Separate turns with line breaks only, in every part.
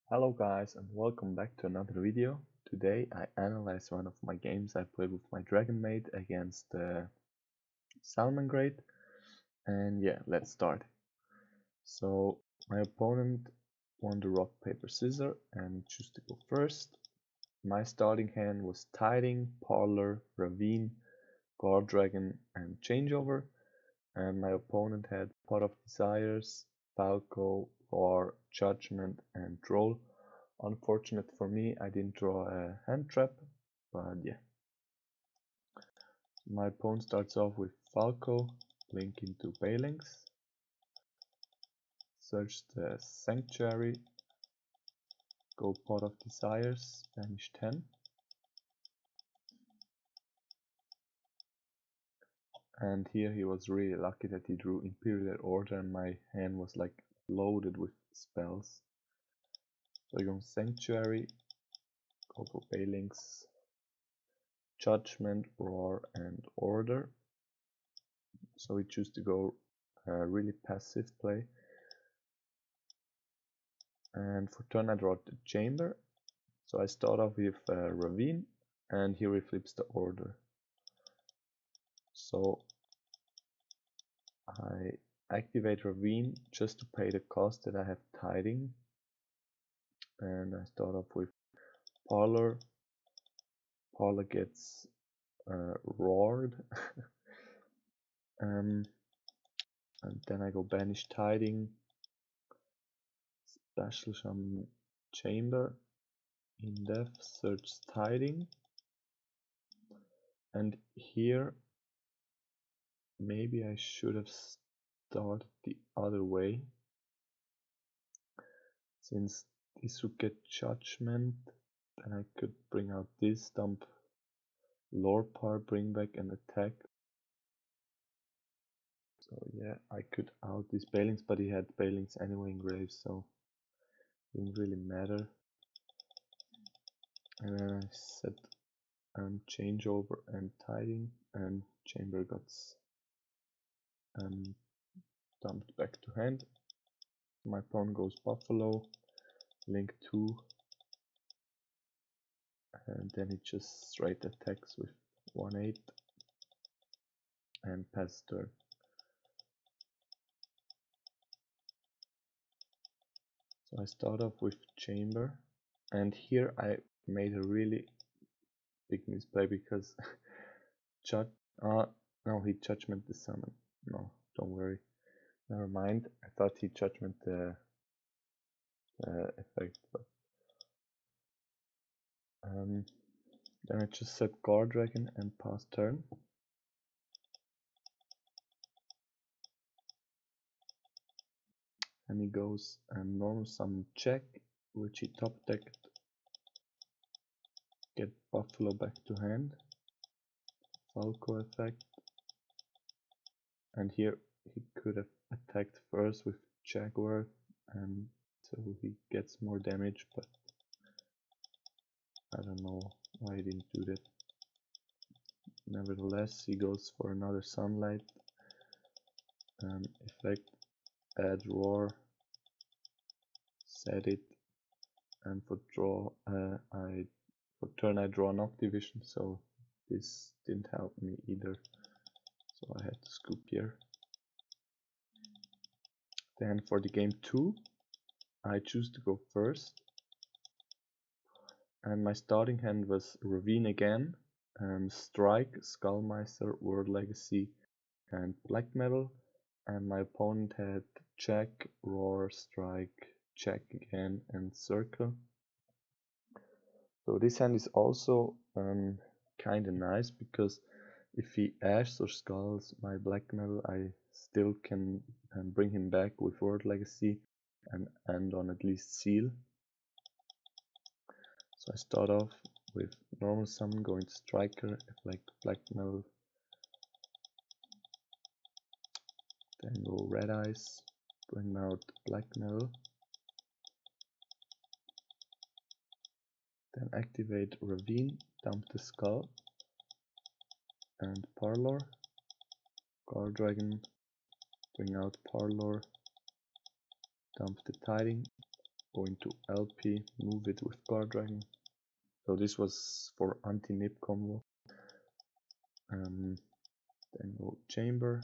Hello guys and welcome back to another video. Today I analyze one of my games I played with my Dragonmaid against Salamangreat, and yeah, let's start. So my opponent won the rock paper scissors and chose to go first. My starting hand was Tiding, Parlor, Ravine, Guard Dragon and Changeover, and my opponent had Pot of Desires, Falco, Roar, Judgment and Troll. Unfortunate for me, I didn't draw a hand trap, but yeah. My opponent starts off with Falco, link into Balinks, search the Sanctuary, go Pot of Desires, banish 10. And here he was really lucky that he drew Imperial Order and my hand was like loaded with spells. So I go Sanctuary, go for Balinks, Judgment, Roar and Order. So we choose to go really passive play. And for turn I draw the Chamber. So I start off with Ravine and here he flips the order. So I activate Ravine just to pay the cost that I have Tiding. And I start off with Parlor. Parlor gets roared. And then I go banish Tiding, special some Chamber, in depth search Tiding, and here maybe I should have started the other way, since this would get Judgment, then I could bring out this, dump Lord Power, bring back and attack. So yeah, I could out these Bailings, but he had Bailings anyway in grave, so it didn't really matter. And then I set Changeover and Tiding, and Chamber got dumped back to hand. My pawn goes Buffalo, link 2, and then he just straight attacks with 1/8 and pass turn. So I start off with Chamber, and here I made a really big misplay because no, he Judgment the summon. No, don't worry, never mind. I thought he Judgment the effect, but then I just set Guard Dragon and pass turn. And he goes normal summon check, which he top decked, get Buffalo back to hand, Falco effect, and here he could have attacked first with Jaguar, and so he gets more damage, but I don't know why he didn't do that. Nevertheless, he goes for another Sunlight effect, add Roar, set it, and for turn I draw Noctivision, so this didn't help me either, so I had to scoop here. Then for the game 2, I choose to go first, and my starting hand was Ravine again, Strike, Skullmeister, World Legacy and Black Metal, and my opponent had Check, Roar, Strike, Check again and Circle. So this hand is also kinda nice, because if he ashes or skulls my Black Metal, I still can bring him back with World Legacy and end on at least Seal. So I start off with normal summon, going to Striker, like Black Metal, then go Red Eyes, bring out Black Metal, then activate Ravine, dump the Skull and Parlor, Guard Dragon, bring out Parlor, dump the Tiding, go into LP, move it with Guard Dragon. So this was for anti-nip combo. Then go Chamber.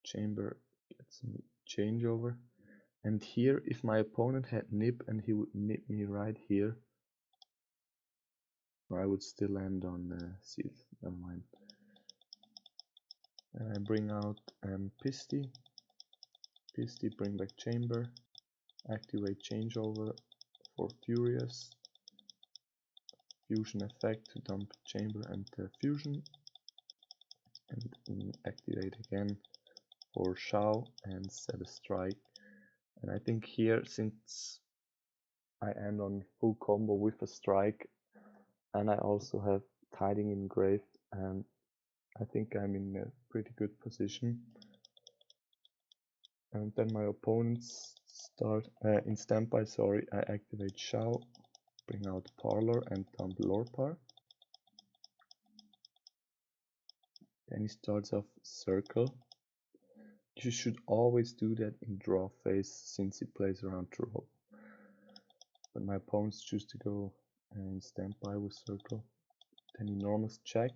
Chamber gets me changeover. And here, if my opponent had nip and he would nip me right here, I would still land on seals. Never mind. Bring out Pisty. Pisty, bring back Chamber. Activate changeover for Furious. Fusion effect to dump Chamber and Fusion. And activate again for Shao and set a strike. And I think here, since I end on full combo with a strike, and I also have Tiding Engraved, and I think I'm in a pretty good position. And then my opponents start in standby. Sorry, I activate Shao, bring out Parlor and dump Lorpar. Then he starts off Circle. You should always do that in draw phase since he plays around draw. But my opponents choose to go in standby with Circle. Then he normals check,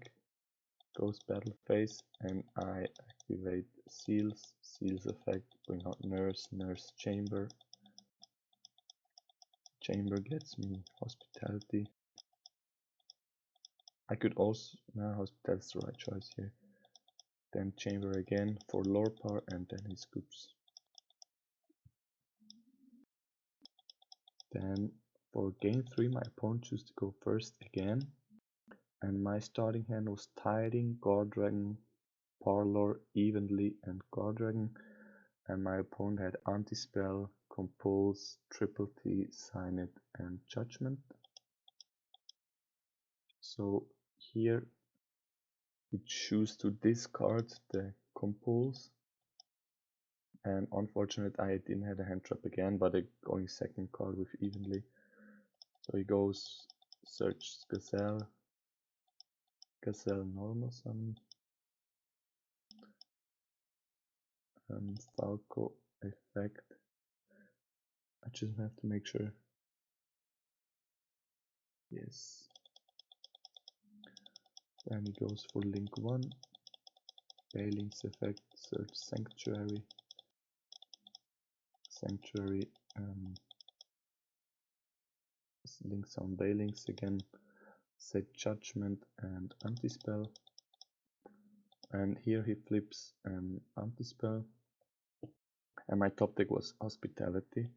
goes battle phase, and I activate Seals. Seals effect, bring out Nurse, Nurse Chamber. Chamber gets me Hospitality. I could also, no, Hospitality's the right choice here. Then Chamber again for Lorpar, and then he scoops. Then for game 3 my opponent chose to go first again. And my starting hand was Tiding, Guard Dragon, Parlor, Evenly, and Guard Dragon. And my opponent had Anti-Spell, Compulse, Triple T, Sign It, and Judgment. So here we choose to discard the Compulse. And unfortunately I didn't have a hand trap again, but I'm going second card with Evenly. So he goes search Gazelle, Gazelle normal summon, and Falco effect. I just have to make sure. Yes. Then he goes for Link 1, Bailing's effect, search Sanctuary, Sanctuary, links on Bailings again, set Judgment and Anti-Spell. And here he flips Anti-Spell. And my top deck was Hospitality.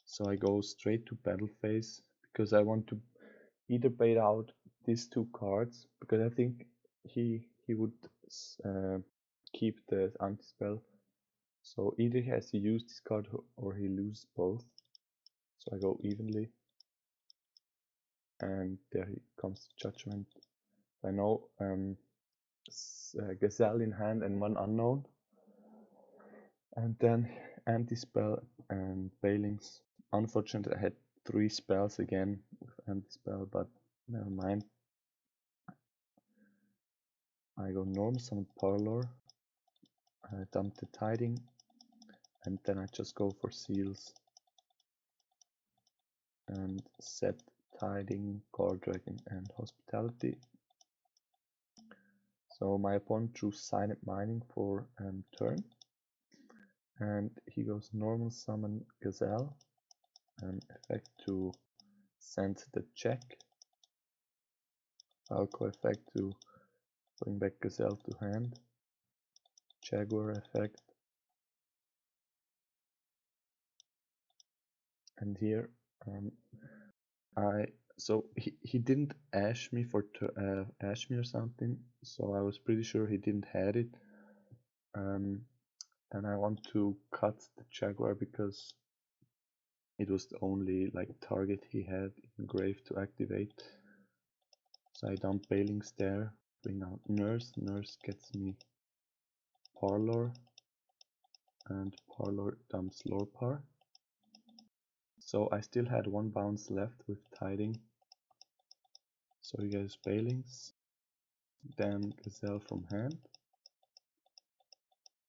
So I go straight to battle phase because I want to either bait out these two cards, because I think he would keep the Anti-Spell. So either he has to use this card or he loses both. So I go Evenly. And there he comes Judgment. I know Gazelle in hand and one unknown. And then Anti-Spell and Bailings. Unfortunately I had 3 spells again with Anti-Spell, but never mind. I go normal summon Parlor, I dump the Tiding, and then I just go for Seals and set Tiding, Guard Dragon, and Hospitality. So my opponent drew Silent Mining for turn, and he goes normal summon Gazelle, effect to send the check, Falco effect to bring back Gazelle to hand, Jaguar effect, and here so he didn't ash me for ash me or something, so I was pretty sure he didn't had it, and I want to cut the Jaguar because it was the only like target he had engraved to activate. So I dump Bailings there, bring out Nurse. Nurse gets me Parlor, and Parlor dumps Lorpar. So I still had 1 bounce left with Tiding. So he goes Bailings, then Gazelle from hand,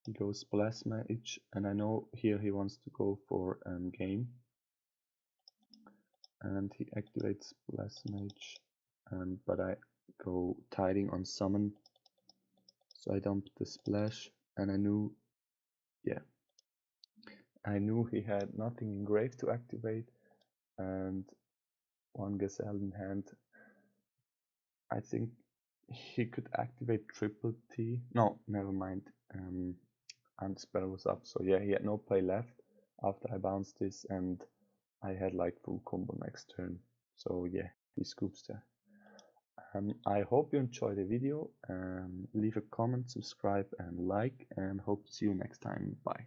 He goes Blast Mage, and I know here he wants to go for game. And he activates Blast Mage, but I go Tiding on Summon. So I dumped the Splash, and I knew, yeah, I knew he had nothing in grave to activate, and one Gazelle in hand. I think he could activate Triple T. No, never mind. And the spell was up, so yeah, he had no play left after I bounced this, and I had like full combo next turn. So yeah, he scoops there. I hope you enjoyed the video. Leave a comment, subscribe, and like, and hope to see you next time. Bye.